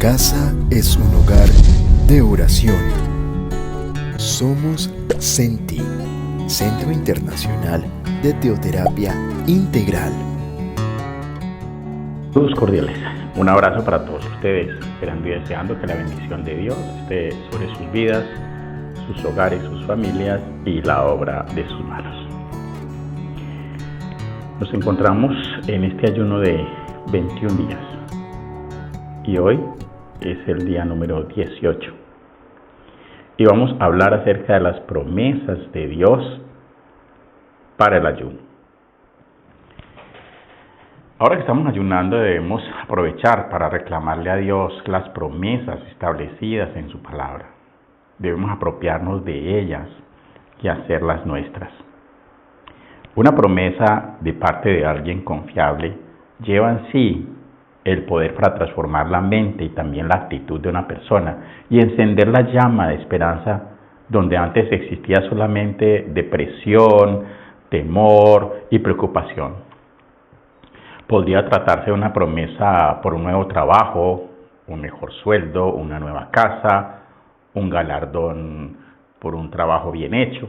casa es un lugar de oración. Somos CENTI, Centro Internacional de Teoterapia Integral. Saludos cordiales. Un abrazo para todos ustedes, esperando y deseando que la bendición de Dios esté sobre sus vidas, sus hogares, sus familias y la obra de sus manos. Nos encontramos en este ayuno de 21 días y hoy es el día número 18 y vamos a hablar acerca de las promesas de Dios para el ayuno. Ahora que estamos ayunando debemos aprovechar para reclamarle a Dios las promesas establecidas en su palabra. Debemos apropiarnos de ellas y hacerlas nuestras. Una promesa de parte de alguien confiable lleva en sí el poder para transformar la mente y también la actitud de una persona y encender la llama de esperanza donde antes existía solamente depresión, temor y preocupación. Podría tratarse de una promesa por un nuevo trabajo, un mejor sueldo, una nueva casa, un galardón por un trabajo bien hecho.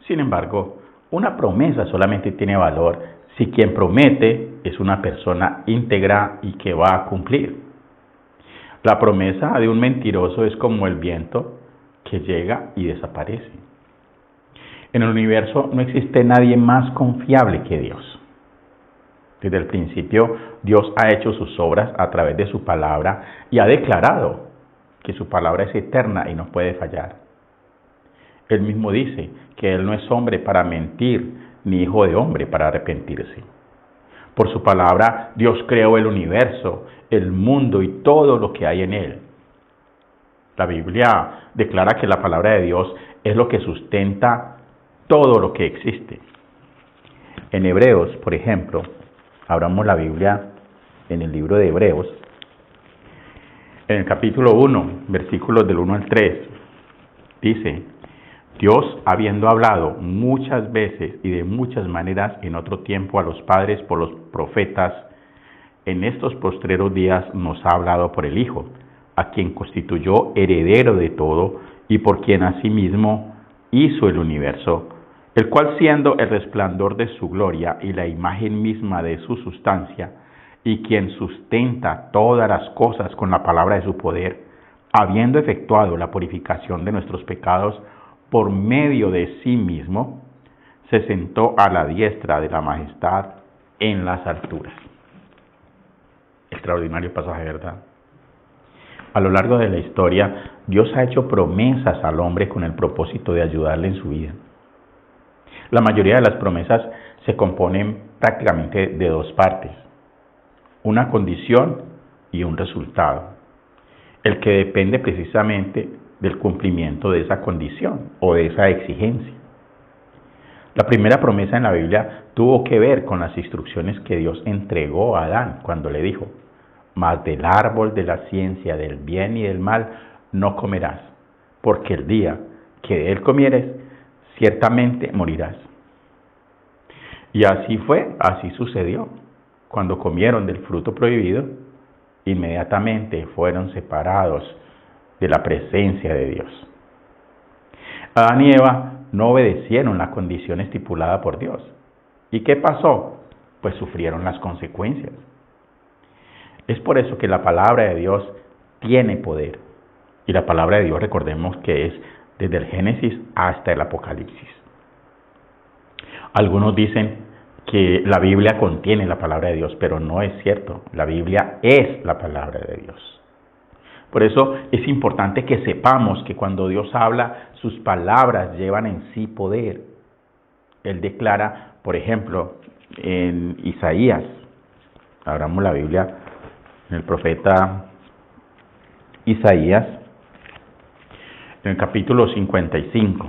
Sin embargo, una promesa solamente tiene valor si quien promete es una persona íntegra y que va a cumplir. La promesa de un mentiroso es como el viento que llega y desaparece. En el universo no existe nadie más confiable que Dios. Desde el principio, Dios ha hecho sus obras a través de su palabra y ha declarado que su palabra es eterna y no puede fallar. Él mismo dice que Él no es hombre para mentir, ni hijo de hombre para arrepentirse. Por su palabra, Dios creó el universo, el mundo y todo lo que hay en él. La Biblia declara que la palabra de Dios es lo que sustenta todo lo que existe. En Hebreos, por ejemplo, abramos la Biblia en el libro de Hebreos, en el capítulo 1, versículos del 1 al 3, dice: Dios, habiendo hablado muchas veces y de muchas maneras en otro tiempo a los padres por los profetas, en estos postreros días nos ha hablado por el Hijo, a quien constituyó heredero de todo y por quien asimismo hizo el universo, el cual siendo el resplandor de su gloria y la imagen misma de su sustancia, y quien sustenta todas las cosas con la palabra de su poder, habiendo efectuado la purificación de nuestros pecados, por medio de sí mismo, se sentó a la diestra de la majestad en las alturas. Extraordinario pasaje, ¿verdad? A lo largo de la historia, Dios ha hecho promesas al hombre con el propósito de ayudarle en su vida. La mayoría de las promesas se componen prácticamente de dos partes: una condición y un resultado, el que depende precisamente del cumplimiento de esa condición o de esa exigencia. La primera promesa en la Biblia tuvo que ver con las instrucciones que Dios entregó a Adán cuando le dijo: mas del árbol de la ciencia del bien y del mal no comerás, porque el día que de él comieres, ciertamente morirás. Y así fue, así sucedió. Cuando comieron del fruto prohibido, inmediatamente fueron separados de la presencia de Dios. Adán y Eva no obedecieron la condición estipulada por Dios. ¿Y qué pasó? Pues sufrieron las consecuencias. Es por eso que la palabra de Dios tiene poder. Y la palabra de Dios, recordemos que es desde el Génesis hasta el Apocalipsis. Algunos dicen que la Biblia contiene la palabra de Dios, pero no es cierto. La Biblia es la palabra de Dios. Por eso es importante que sepamos que cuando Dios habla, sus palabras llevan en sí poder. Él declara, por ejemplo, en Isaías, abramos la Biblia, en el profeta Isaías, en el capítulo 55,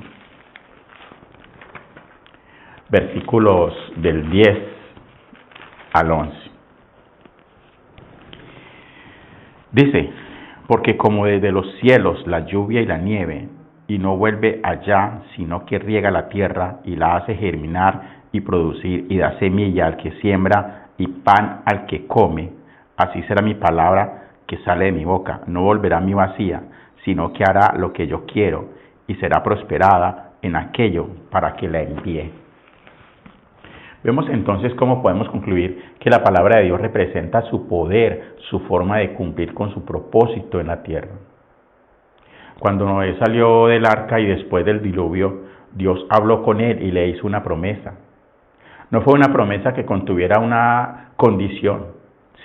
versículos del 10 al 11. Dice: porque como desde los cielos la lluvia y la nieve, y no vuelve allá, sino que riega la tierra y la hace germinar y producir, y da semilla al que siembra y pan al que come, así será mi palabra que sale de mi boca no volverá a mí vacía, sino que hará lo que yo quiero y será prosperada en aquello para que la envíe. Vemos entonces cómo podemos concluir que la palabra de Dios representa su poder, su forma de cumplir con su propósito en la tierra. Cuando Noé salió del arca y después del diluvio, Dios habló con él y le hizo una promesa. No fue una promesa que contuviera una condición,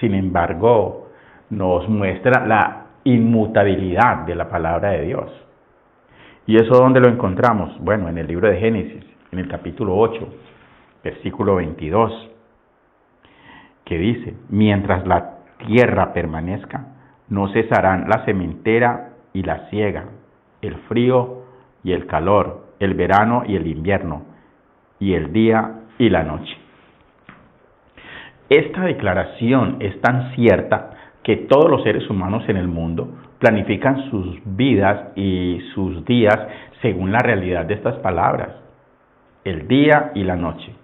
sin embargo, nos muestra la inmutabilidad de la palabra de Dios. ¿Y eso dónde lo encontramos? Bueno, en el libro de Génesis, en el capítulo 8, versículo 22, que dice: mientras la tierra permanezca, no cesarán la sementera y la siega, el frío y el calor, el verano y el invierno, y el día y la noche. Esta declaración es tan cierta que todos los seres humanos en el mundo planifican sus vidas y sus días según la realidad de estas palabras: el día y la noche,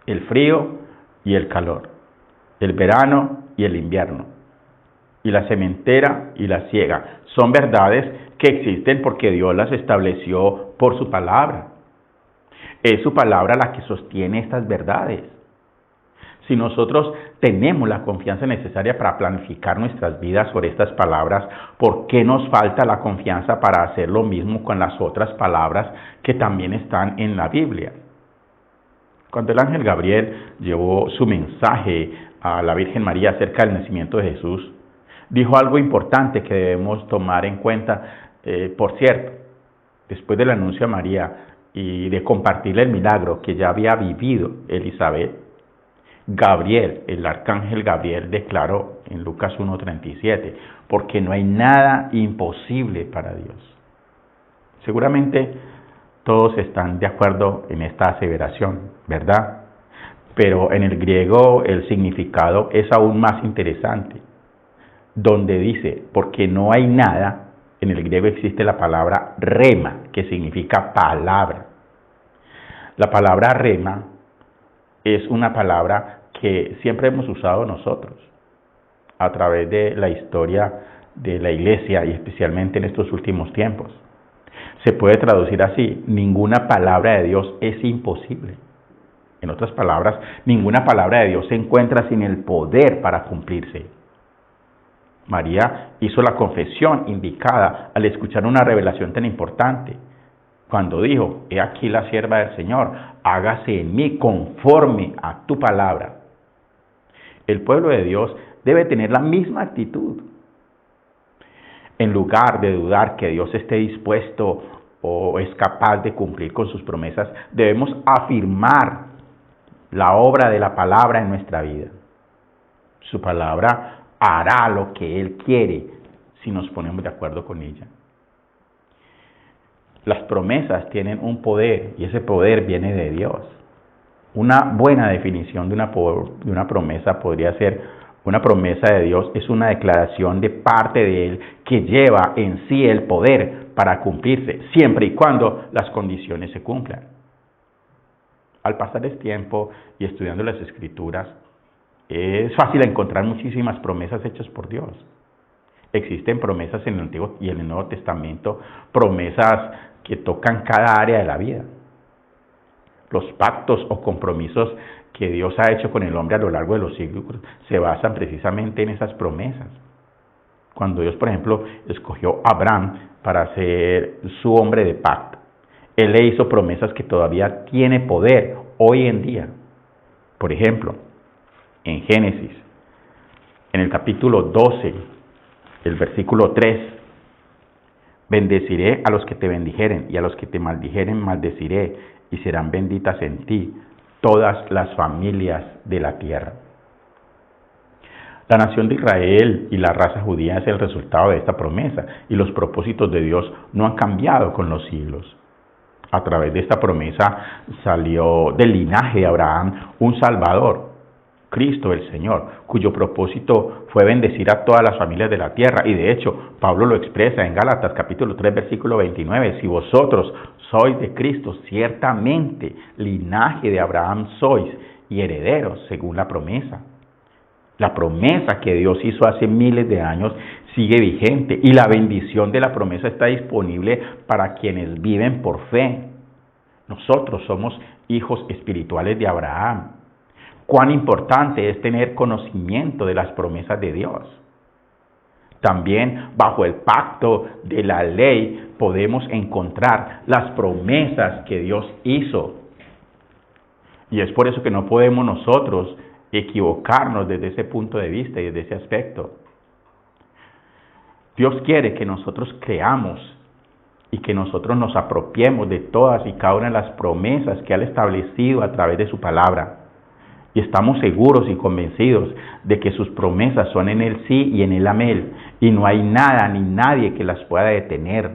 el frío y el calor, el verano y el invierno, y la sementera y la siega. Son verdades que existen porque Dios las estableció por su palabra. Es su palabra la que sostiene estas verdades. Si nosotros tenemos la confianza necesaria para planificar nuestras vidas sobre estas palabras, ¿por qué nos falta la confianza para hacer lo mismo con las otras palabras que también están en la Biblia? Cuando el ángel Gabriel llevó su mensaje a la Virgen María acerca del nacimiento de Jesús, dijo algo importante que debemos tomar en cuenta. Por cierto, después del anuncio a María y de compartirle el milagro que ya había vivido Elizabeth, Gabriel, el arcángel Gabriel, declaró en Lucas 1:37, porque no hay nada imposible para Dios. Seguramente todos están de acuerdo en esta aseveración, ¿verdad? Pero en el griego el significado es aún más interesante, donde dice, porque no hay nada. En el griego existe la palabra rema, que significa palabra. La palabra rema es una palabra que siempre hemos usado nosotros a través de la historia de la iglesia y especialmente en estos últimos tiempos. Se puede traducir así: ninguna palabra de Dios es imposible. En otras palabras, ninguna palabra de Dios se encuentra sin el poder para cumplirse. María hizo la confesión indicada al escuchar una revelación tan importante, cuando dijo: he aquí la sierva del Señor, hágase en mí conforme a tu palabra. El pueblo de Dios debe tener la misma actitud. En lugar de dudar que Dios esté dispuesto o es capaz de cumplir con sus promesas, debemos afirmar la obra de la palabra en nuestra vida. Su palabra hará lo que Él quiere si nos ponemos de acuerdo con ella. Las promesas tienen un poder y ese poder viene de Dios. Una buena definición de una promesa podría ser: una promesa de Dios es una declaración de parte de Él que lleva en sí el poder para cumplirse, siempre y cuando las condiciones se cumplan. Al pasar el tiempo y estudiando las Escrituras, es fácil encontrar muchísimas promesas hechas por Dios. Existen promesas en el Antiguo y en el Nuevo Testamento, promesas que tocan cada área de la vida. Los pactos o compromisos que Dios ha hecho con el hombre a lo largo de los siglos se basan precisamente en esas promesas. Cuando Dios, por ejemplo, escogió a Abraham para ser su hombre de pacto, Él le hizo promesas que todavía tiene poder hoy en día. Por ejemplo, en Génesis, en el capítulo 12, el versículo 3, bendeciré a los que te bendijeren y a los que te maldijeren maldeciré, y serán benditas en ti todas las familias de la tierra. La nación de Israel y la raza judía es el resultado de esta promesa, y los propósitos de Dios no han cambiado con los siglos. A través de esta promesa salió del linaje de Abraham un Salvador, Cristo el Señor, cuyo propósito fue bendecir a todas las familias de la tierra. Y de hecho, Pablo lo expresa en Gálatas capítulo 3, versículo 29. Si vosotros sois de Cristo, ciertamente linaje de Abraham sois y herederos según la promesa. La promesa que Dios hizo hace miles de años sigue vigente y la bendición de la promesa está disponible para quienes viven por fe. Nosotros somos hijos espirituales de Abraham. Cuán importante es tener conocimiento de las promesas de Dios. También bajo el pacto de la ley podemos encontrar las promesas que Dios hizo. Y es por eso que no podemos nosotros equivocarnos desde ese punto de vista y desde ese aspecto. Dios quiere que nosotros creamos y que nosotros nos apropiemos de todas y cada una de las promesas que Él ha establecido a través de su palabra. Y estamos seguros y convencidos de que sus promesas son en el sí y en el amén. Y no hay nada ni nadie que las pueda detener.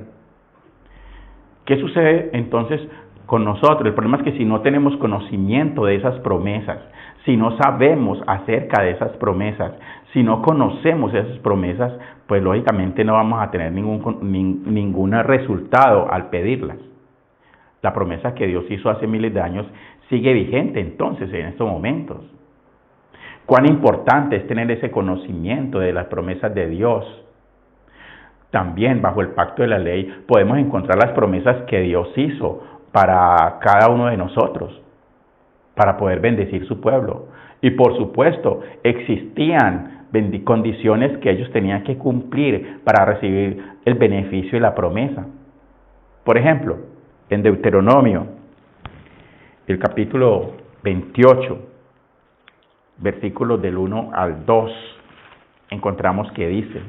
¿Qué sucede entonces con nosotros? El problema es que si no tenemos conocimiento de esas promesas, si no sabemos acerca de esas promesas, si no conocemos esas promesas, pues lógicamente no vamos a tener ningún resultado al pedirlas. La promesa que Dios hizo hace miles de años sigue vigente entonces en estos momentos. Cuán importante es tener ese conocimiento de las promesas de Dios. También bajo el pacto de la ley podemos encontrar las promesas que Dios hizo para cada uno de nosotros, para poder bendecir su pueblo. Y por supuesto, existían condiciones que ellos tenían que cumplir para recibir el beneficio y la promesa. Por ejemplo, en Deuteronomio, el capítulo 28, versículos del 1 al 2, encontramos que dice: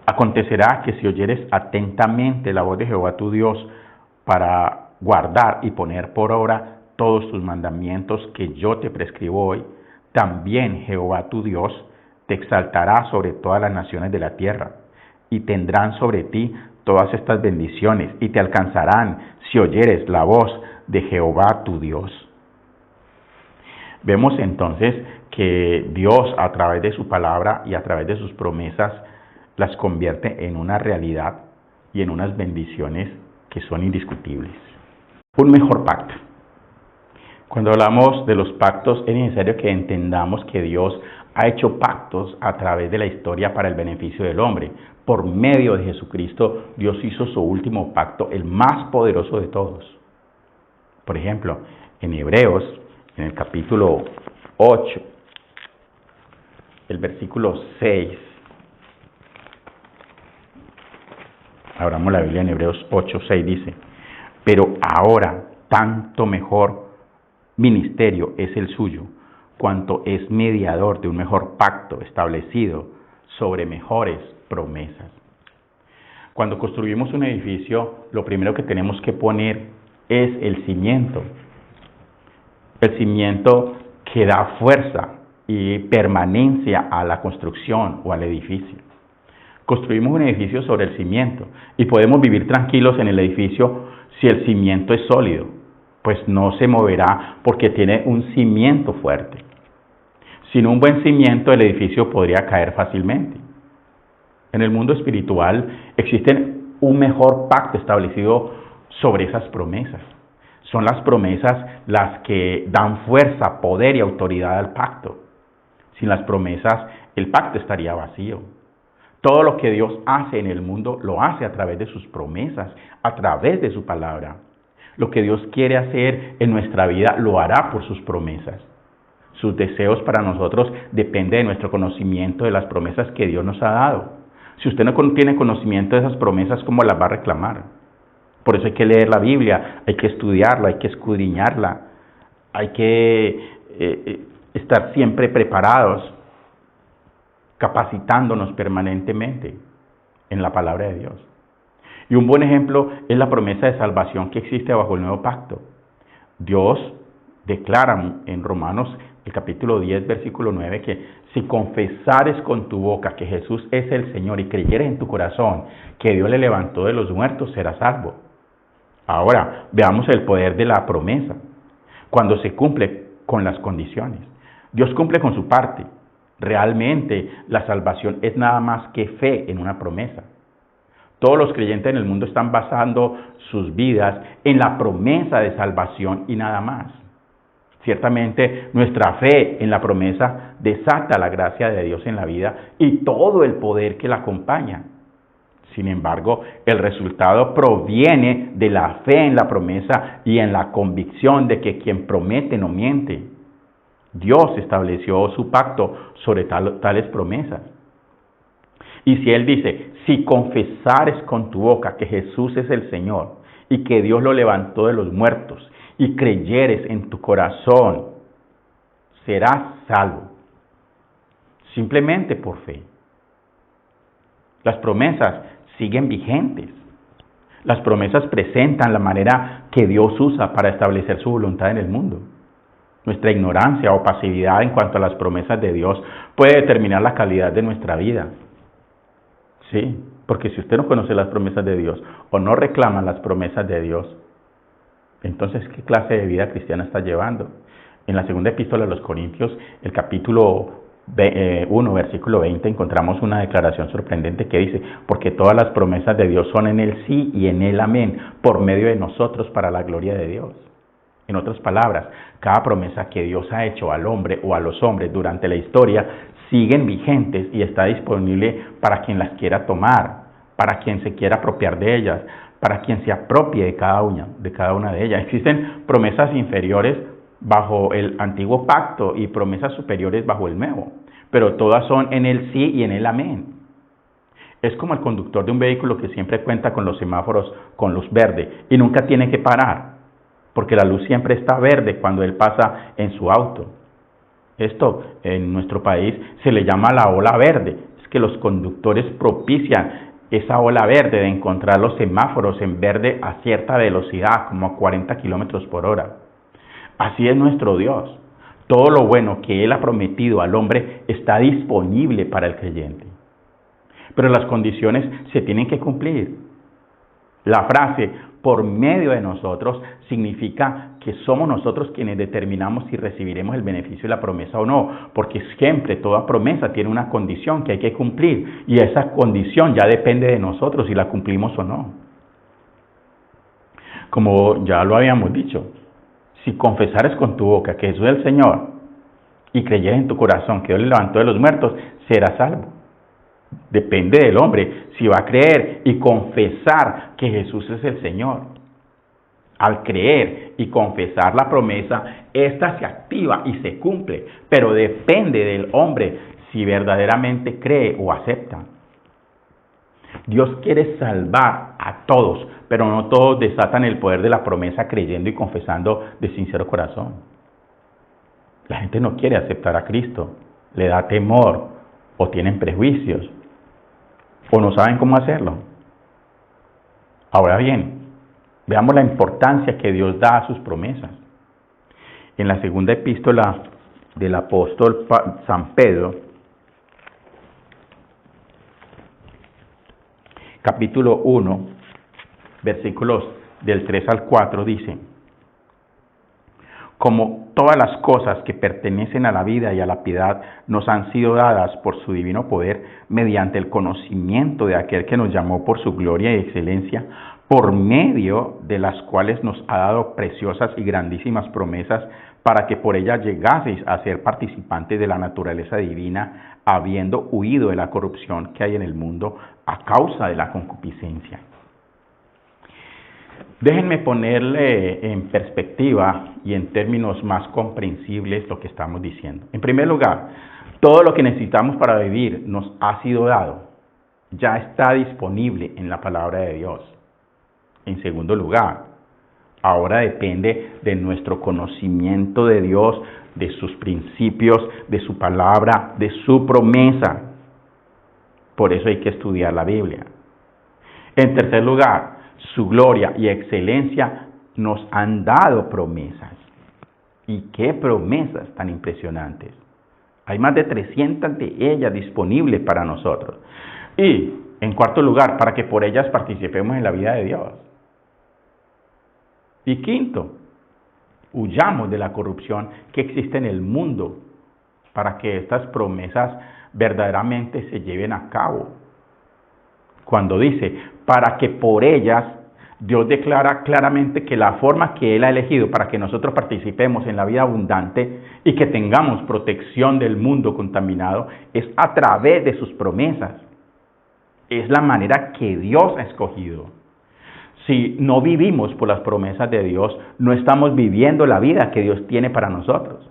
Acontecerá que si oyeres atentamente la voz de Jehová tu Dios para guardar y poner por obra todos tus mandamientos que yo te prescribo hoy, también Jehová tu Dios te exaltará sobre todas las naciones de la tierra, y tendrán sobre ti todas estas bendiciones, y te alcanzarán si oyeres la voz de Jehová tu Dios. Vemos entonces que Dios, a través de su palabra y a través de sus promesas, las convierte en una realidad y en unas bendiciones que son indiscutibles. Un mejor pacto. Cuando hablamos de los pactos, es necesario que entendamos que Dios ha hecho pactos a través de la historia para el beneficio del hombre. Por medio de Jesucristo, Dios hizo su último pacto, el más poderoso de todos. Por ejemplo, en Hebreos, en el capítulo 8, el versículo 6, abramos la Biblia en Hebreos 8, 6, dice: pero ahora tanto mejor ministerio es el suyo, cuanto es mediador de un mejor pacto establecido sobre mejores promesas. Cuando construimos un edificio, lo primero que tenemos que poner es el cimiento. El cimiento que da fuerza y permanencia a la construcción o al edificio. Construimos un edificio sobre el cimiento y podemos vivir tranquilos en el edificio si el cimiento es sólido, pues no se moverá porque tiene un cimiento fuerte. Sin un buen cimiento, el edificio podría caer fácilmente. En el mundo espiritual existe un mejor pacto establecido sobre esas promesas. Son las promesas las que dan fuerza, poder y autoridad al pacto. Sin las promesas, el pacto estaría vacío. Todo lo que Dios hace en el mundo lo hace a través de sus promesas, a través de su palabra. Lo que Dios quiere hacer en nuestra vida lo hará por sus promesas. Sus deseos para nosotros dependen de nuestro conocimiento de las promesas que Dios nos ha dado. Si usted no tiene conocimiento de esas promesas, ¿cómo las va a reclamar? Por eso hay que leer la Biblia, hay que estudiarla, hay que escudriñarla, hay que estar siempre preparados, capacitándonos permanentemente en la palabra de Dios. Y un buen ejemplo es la promesa de salvación que existe bajo el nuevo pacto. Dios declara en Romanos, el capítulo 10, versículo 9, que si confesares con tu boca que Jesús es el Señor y creyeres en tu corazón que Dios le levantó de los muertos, serás salvo. Ahora, veamos el poder de la promesa, cuando se cumple con las condiciones. Dios cumple con su parte. Realmente, la salvación es nada más que fe en una promesa. Todos los creyentes en el mundo están basando sus vidas en la promesa de salvación y nada más. Ciertamente nuestra fe en la promesa desata la gracia de Dios en la vida y todo el poder que la acompaña. Sin embargo, el resultado proviene de la fe en la promesa y en la convicción de que quien promete no miente. Dios estableció su pacto sobre tales promesas. Y si Él dice, si confesares con tu boca que Jesús es el Señor y que Dios lo levantó de los muertos y creyeres en tu corazón, serás salvo. Simplemente por fe. Las promesas siguen vigentes. Las promesas presentan la manera que Dios usa para establecer su voluntad en el mundo. Nuestra ignorancia o pasividad en cuanto a las promesas de Dios puede determinar la calidad de nuestra vida. Sí, porque si usted no conoce las promesas de Dios o no reclama las promesas de Dios, entonces, ¿qué clase de vida cristiana está llevando? En la segunda epístola a los Corintios, el capítulo 1, versículo 20, encontramos una declaración sorprendente que dice, porque todas las promesas de Dios son en el sí y en el amén, por medio de nosotros para la gloria de Dios. En otras palabras, cada promesa que Dios ha hecho al hombre o a los hombres durante la historia siguen vigentes y está disponible para quien las quiera tomar, para quien se quiera apropiar de ellas, para quien se apropie de cada una de ellas. Existen promesas inferiores bajo el antiguo pacto y promesas superiores bajo el nuevo, pero todas son en el sí y en el amén. Es como el conductor de un vehículo que siempre cuenta con los semáforos con luz verde y nunca tiene que parar, porque la luz siempre está verde cuando él pasa en su auto. Esto en nuestro país se le llama la ola verde. Es que los conductores propician esa ola verde de encontrar los semáforos en verde a cierta velocidad, como a 40 kilómetros por hora. Así es nuestro Dios. Todo lo bueno que Él ha prometido al hombre está disponible para el creyente. Pero las condiciones se tienen que cumplir. La frase, por medio de nosotros, significa que somos nosotros quienes determinamos si recibiremos el beneficio de la promesa o no, porque siempre toda promesa tiene una condición que hay que cumplir, y esa condición ya depende de nosotros si la cumplimos o no. Como ya lo habíamos dicho, si confesares con tu boca que Jesús es el Señor y creyeres en tu corazón que Dios le levantó de los muertos, serás salvo. Depende del hombre si va a creer y confesar que Jesús es el Señor. Al creer y confesar la promesa, ésta se activa y se cumple, pero depende del hombre si verdaderamente cree o acepta. Dios quiere salvar a todos, pero no todos desatan el poder de la promesa creyendo y confesando de sincero corazón. La gente no quiere aceptar a Cristo, le da temor o tienen prejuicios o no saben cómo hacerlo. Ahora bien, veamos la importancia que Dios da a sus promesas. En la segunda epístola del apóstol San Pedro, capítulo 1, versículos del 3 al 4, dice: como todas las cosas que pertenecen a la vida y a la piedad nos han sido dadas por su divino poder, mediante el conocimiento de aquel que nos llamó por su gloria y excelencia, por medio de las cuales nos ha dado preciosas y grandísimas promesas, para que por ellas llegaseis a ser participantes de la naturaleza divina, habiendo huido de la corrupción que hay en el mundo a causa de la concupiscencia. Déjenme ponerle en perspectiva y en términos más comprensibles lo que estamos diciendo. En primer lugar, todo lo que necesitamos para vivir nos ha sido dado. Ya está disponible en la palabra de Dios. En segundo lugar, ahora depende de nuestro conocimiento de Dios, de sus principios, de su palabra, de su promesa. Por eso hay que estudiar la Biblia. En tercer lugar, su gloria y excelencia nos han dado promesas. ¿Y qué promesas tan impresionantes? Hay más de 300 de ellas disponibles para nosotros. Y, en cuarto lugar, para que por ellas participemos en la vida de Dios. Y quinto, huyamos de la corrupción que existe en el mundo para que estas promesas verdaderamente se lleven a cabo. Cuando dice, para que por ellas Dios declara claramente que la forma que Él ha elegido para que nosotros participemos en la vida abundante y que tengamos protección del mundo contaminado es a través de sus promesas. Es la manera que Dios ha escogido. Si no vivimos por las promesas de Dios, no estamos viviendo la vida que Dios tiene para nosotros.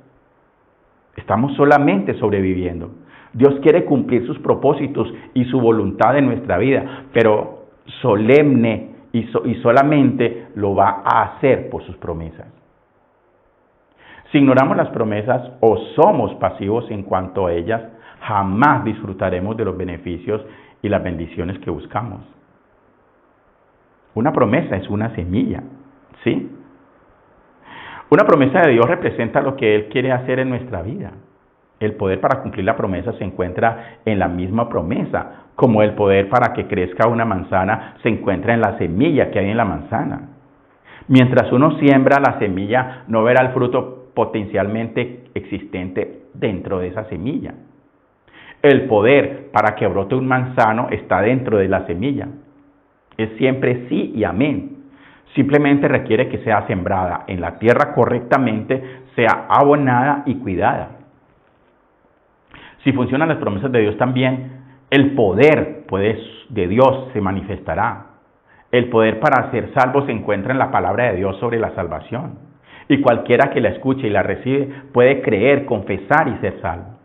Estamos solamente sobreviviendo. Dios quiere cumplir sus propósitos y su voluntad en nuestra vida, pero solemne y solamente lo va a hacer por sus promesas. Si ignoramos las promesas o somos pasivos en cuanto a ellas, jamás disfrutaremos de los beneficios y las bendiciones que buscamos. Una promesa es una semilla, ¿sí? Una promesa de Dios representa lo que Él quiere hacer en nuestra vida. El poder para cumplir la promesa se encuentra en la misma promesa, como el poder para que crezca una manzana se encuentra en la semilla que hay en la manzana. Mientras uno siembra la semilla, no verá el fruto potencialmente existente dentro de esa semilla. El poder para que brote un manzano está dentro de la semilla. Es siempre sí y amén. Simplemente requiere que sea sembrada en la tierra correctamente, sea abonada y cuidada. Si funcionan las promesas de Dios también, el poder de Dios se manifestará. El poder para ser salvo se encuentra en la palabra de Dios sobre la salvación. Y cualquiera que la escuche y la recibe puede creer, confesar y ser salvo.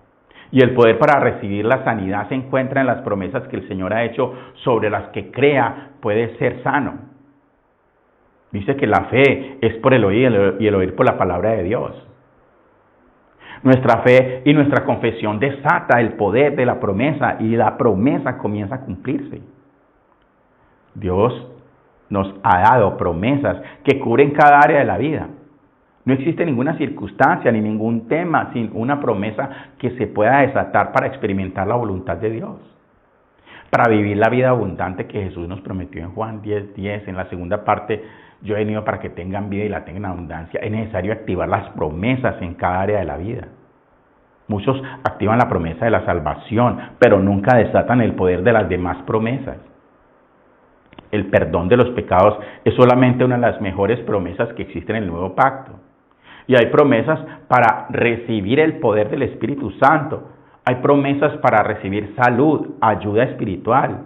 Y el poder para recibir la sanidad se encuentra en las promesas que el Señor ha hecho sobre las que crea puede ser sano. Dice que la fe es por el oír y el oír por la palabra de Dios. Nuestra fe y nuestra confesión desata el poder de la promesa y la promesa comienza a cumplirse. Dios nos ha dado promesas que cubren cada área de la vida. No existe ninguna circunstancia ni ningún tema sin una promesa que se pueda desatar para experimentar la voluntad de Dios. Para vivir la vida abundante que Jesús nos prometió en Juan 10:10, en la segunda parte, yo he venido para que tengan vida y la tengan en abundancia. Es necesario activar las promesas en cada área de la vida. Muchos activan la promesa de la salvación, pero nunca desatan el poder de las demás promesas. El perdón de los pecados es solamente una de las mejores promesas que existen en el nuevo pacto. Y hay promesas para recibir el poder del Espíritu Santo. Hay promesas para recibir salud, ayuda espiritual.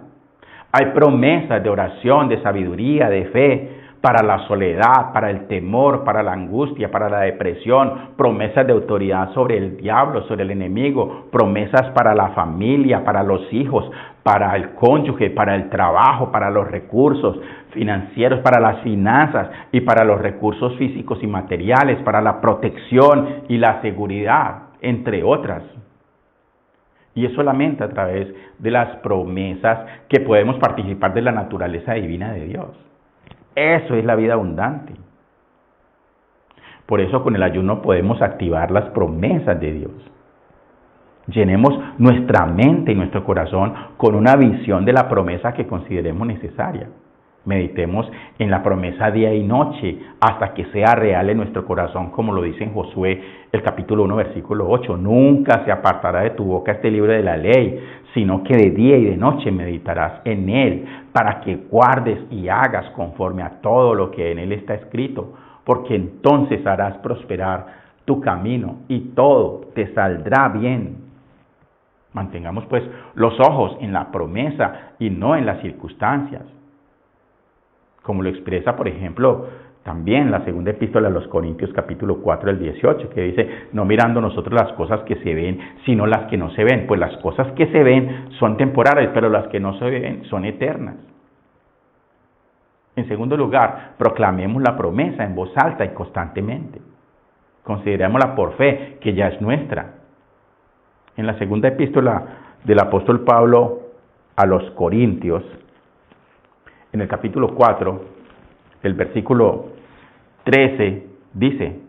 Hay promesas de oración, de sabiduría, de fe, para la soledad, para el temor, para la angustia, para la depresión, promesas de autoridad sobre el diablo, sobre el enemigo, promesas para la familia, para los hijos, para el cónyuge, para el trabajo, para los recursos financieros, para las finanzas y para los recursos físicos y materiales, para la protección y la seguridad, entre otras. Y es solamente a través de las promesas que podemos participar de la naturaleza divina de Dios. Eso es la vida abundante. Por eso con el ayuno podemos activar las promesas de Dios. Llenemos nuestra mente y nuestro corazón con una visión de la promesa que consideremos necesaria. Meditemos en la promesa día y noche hasta que sea real en nuestro corazón, como lo dice en Josué, el capítulo 1, versículo 8. Nunca se apartará de tu boca este libro de la ley, sino que de día y de noche meditarás en él, para que guardes y hagas conforme a todo lo que en él está escrito, porque entonces harás prosperar tu camino y todo te saldrá bien. Mantengamos pues los ojos en la promesa y no en las circunstancias. Como lo expresa, por ejemplo, también la segunda epístola a los Corintios, capítulo 4, el 18, que dice, no mirando nosotros las cosas que se ven, sino las que no se ven. Pues las cosas que se ven son temporales, pero las que no se ven son eternas. En segundo lugar, proclamemos la promesa en voz alta y constantemente. Considerémosla por fe, que ya es nuestra. En la segunda epístola del apóstol Pablo a los Corintios, en el capítulo 4, el versículo 13, dice,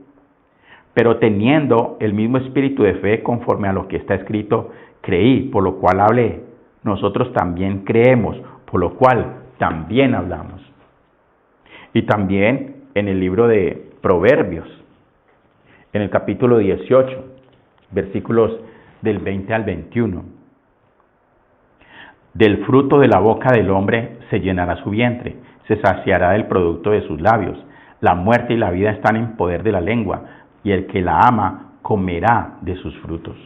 pero teniendo el mismo espíritu de fe conforme a lo que está escrito, creí, por lo cual hablé. Nosotros también creemos, por lo cual también hablamos. Y también en el libro de Proverbios, en el capítulo 18, versículos del 20 al 21. Del fruto de la boca del hombre se llenará su vientre, se saciará del producto de sus labios. La muerte y la vida están en poder de la lengua, y el que la ama comerá de sus frutos.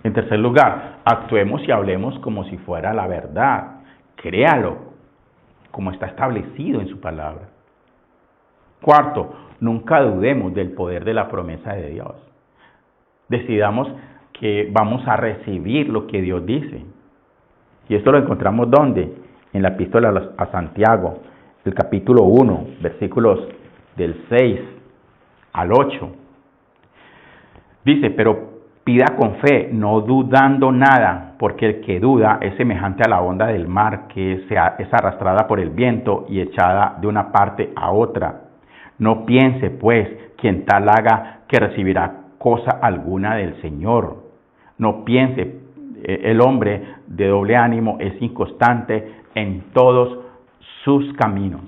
En tercer lugar, actuemos y hablemos como si fuera la verdad. Créalo, como está establecido en su palabra. Cuarto, nunca dudemos del poder de la promesa de Dios. Decidamos que vamos a recibir lo que Dios dice. Y esto lo encontramos ¿dónde? En la epístola a Santiago, el capítulo 1, versículos del 6 al 8. Dice, pero pida con fe, no dudando nada, porque el que duda es semejante a la onda del mar, que es arrastrada por el viento y echada de una parte a otra. No piense, pues, quien tal haga que recibirá cosa alguna del Señor. No piense, el hombre de doble ánimo es inconstante en todos sus caminos.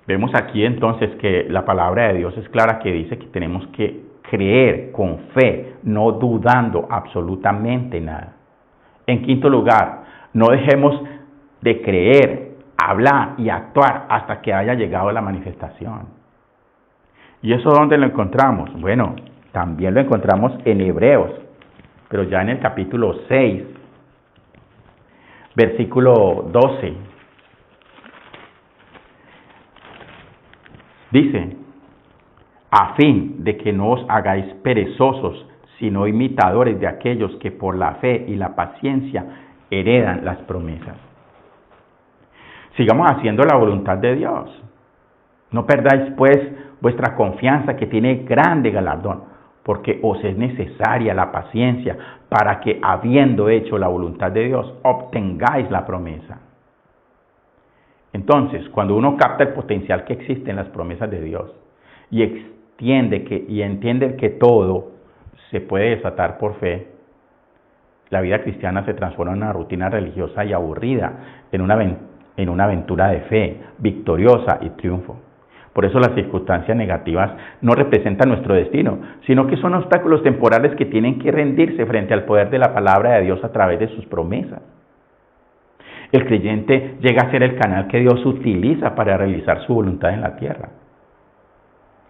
Vemos aquí entonces que la palabra de Dios es clara, que dice que tenemos que creer con fe, no dudando absolutamente nada. En quinto lugar, no dejemos de creer, hablar y actuar hasta que haya llegado la manifestación. ¿Y eso dónde lo encontramos? Bueno, también lo encontramos en Hebreos, pero ya en el capítulo 6, versículo 12. Dice, a fin de que no os hagáis perezosos, sino imitadores de aquellos que por la fe y la paciencia heredan las promesas. Sigamos haciendo la voluntad de Dios. No perdáis pues vuestra confianza, que tiene grande galardón, porque os es necesaria la paciencia para que, habiendo hecho la voluntad de Dios, obtengáis la promesa. Entonces, cuando uno capta el potencial que existe en las promesas de Dios y entiende que todo se puede desatar por fe, la vida cristiana se transforma en una rutina religiosa y aburrida, en una aventura de fe, victoriosa y triunfo. Por eso las circunstancias negativas no representan nuestro destino, sino que son obstáculos temporales que tienen que rendirse frente al poder de la palabra de Dios a través de sus promesas. El creyente llega a ser el canal que Dios utiliza para realizar su voluntad en la tierra.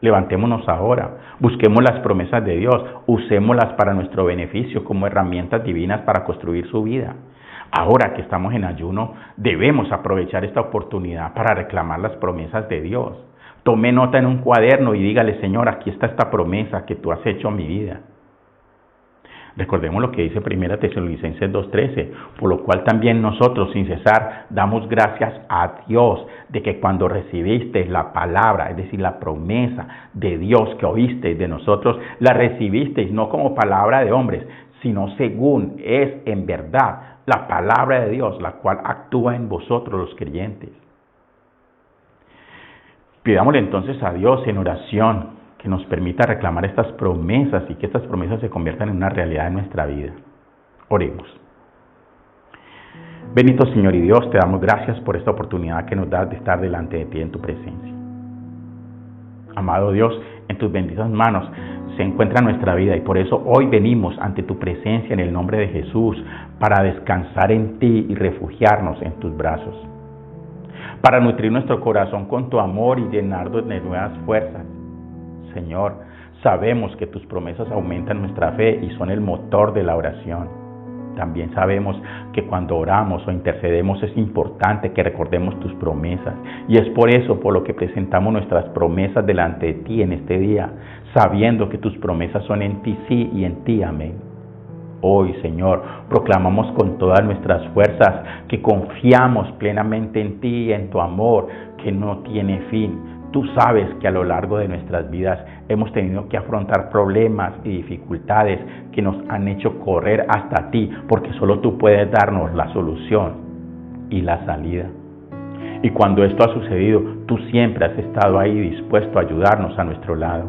Levantémonos ahora, busquemos las promesas de Dios, usémoslas para nuestro beneficio como herramientas divinas para construir su vida. Ahora que estamos en ayuno, debemos aprovechar esta oportunidad para reclamar las promesas de Dios. Tome nota en un cuaderno y dígale, Señor, aquí está esta promesa que tú has hecho en mi vida. Recordemos lo que dice 1 Tesalonicenses 2:13, por lo cual también nosotros sin cesar damos gracias a Dios de que cuando recibisteis la palabra, es decir, la promesa de Dios que oísteis de nosotros, la recibisteis no como palabra de hombres, sino según es en verdad la palabra de Dios, la cual actúa en vosotros los creyentes. Pidámosle entonces a Dios en oración que nos permita reclamar estas promesas y que estas promesas se conviertan en una realidad en nuestra vida. Oremos. Bendito Señor y Dios, te damos gracias por esta oportunidad que nos das de estar delante de ti en tu presencia. Amado Dios, en tus benditas manos se encuentra nuestra vida y por eso hoy venimos ante tu presencia en el nombre de Jesús para descansar en ti y refugiarnos en tus brazos, para nutrir nuestro corazón con tu amor y llenarnos de nuevas fuerzas. Señor, sabemos que tus promesas aumentan nuestra fe y son el motor de la oración. También sabemos que cuando oramos o intercedemos es importante que recordemos tus promesas. Y es por eso por lo que presentamos nuestras promesas delante de ti en este día, sabiendo que tus promesas son en ti sí y en ti amén. Hoy, Señor, proclamamos con todas nuestras fuerzas que confiamos plenamente en ti y en tu amor que no tiene fin. Tú sabes que a lo largo de nuestras vidas hemos tenido que afrontar problemas y dificultades que nos han hecho correr hasta ti, porque solo tú puedes darnos la solución y la salida. Y cuando esto ha sucedido, tú siempre has estado ahí dispuesto a ayudarnos a nuestro lado.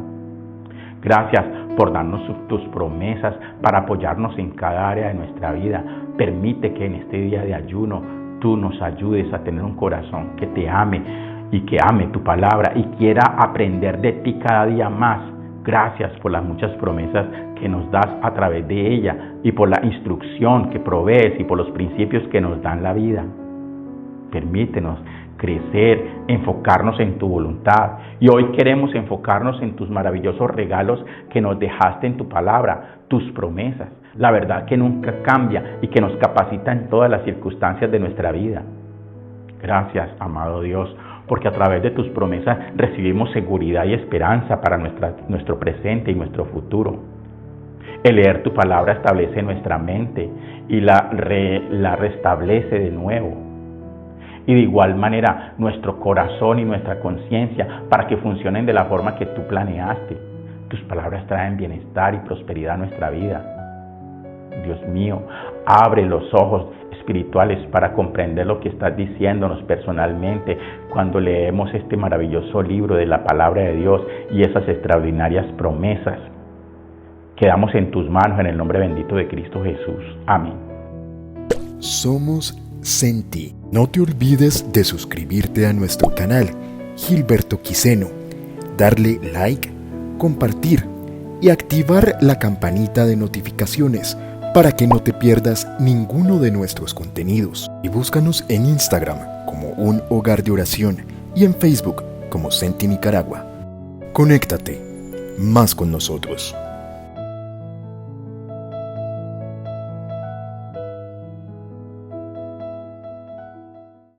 Gracias por darnos tus promesas para apoyarnos en cada área de nuestra vida. Permite que en este día de ayuno tú nos ayudes a tener un corazón que te ame y que ame tu palabra y quiera aprender de ti cada día más. Gracias por las muchas promesas que nos das a través de ella y por la instrucción que provees y por los principios que nos dan la vida. Permítenos crecer, enfocarnos en tu voluntad. Y hoy queremos enfocarnos en tus maravillosos regalos que nos dejaste en tu palabra, tus promesas, la verdad que nunca cambia y que nos capacita en todas las circunstancias de nuestra vida. Gracias, amado Dios, porque a través de tus promesas recibimos seguridad y esperanza para nuestro presente y nuestro futuro. El leer tu palabra establece nuestra mente y la restablece de nuevo. Y de igual manera nuestro corazón y nuestra conciencia para que funcionen de la forma que tú planeaste. Tus palabras traen bienestar y prosperidad a nuestra vida. Dios mío, abre los ojos espirituales para comprender lo que estás diciéndonos personalmente cuando leemos este maravilloso libro de la palabra de Dios y esas extraordinarias promesas. Quedamos en tus manos en el nombre bendito de Cristo Jesús. Amén. Somos Senti. No te olvides de suscribirte a nuestro canal Gilberto Quiseno, darle like, compartir y activar la campanita de notificaciones para que no te pierdas ninguno de nuestros contenidos. Y búscanos en Instagram como Un Hogar de Oración y en Facebook como Senti Nicaragua. Conéctate más con nosotros.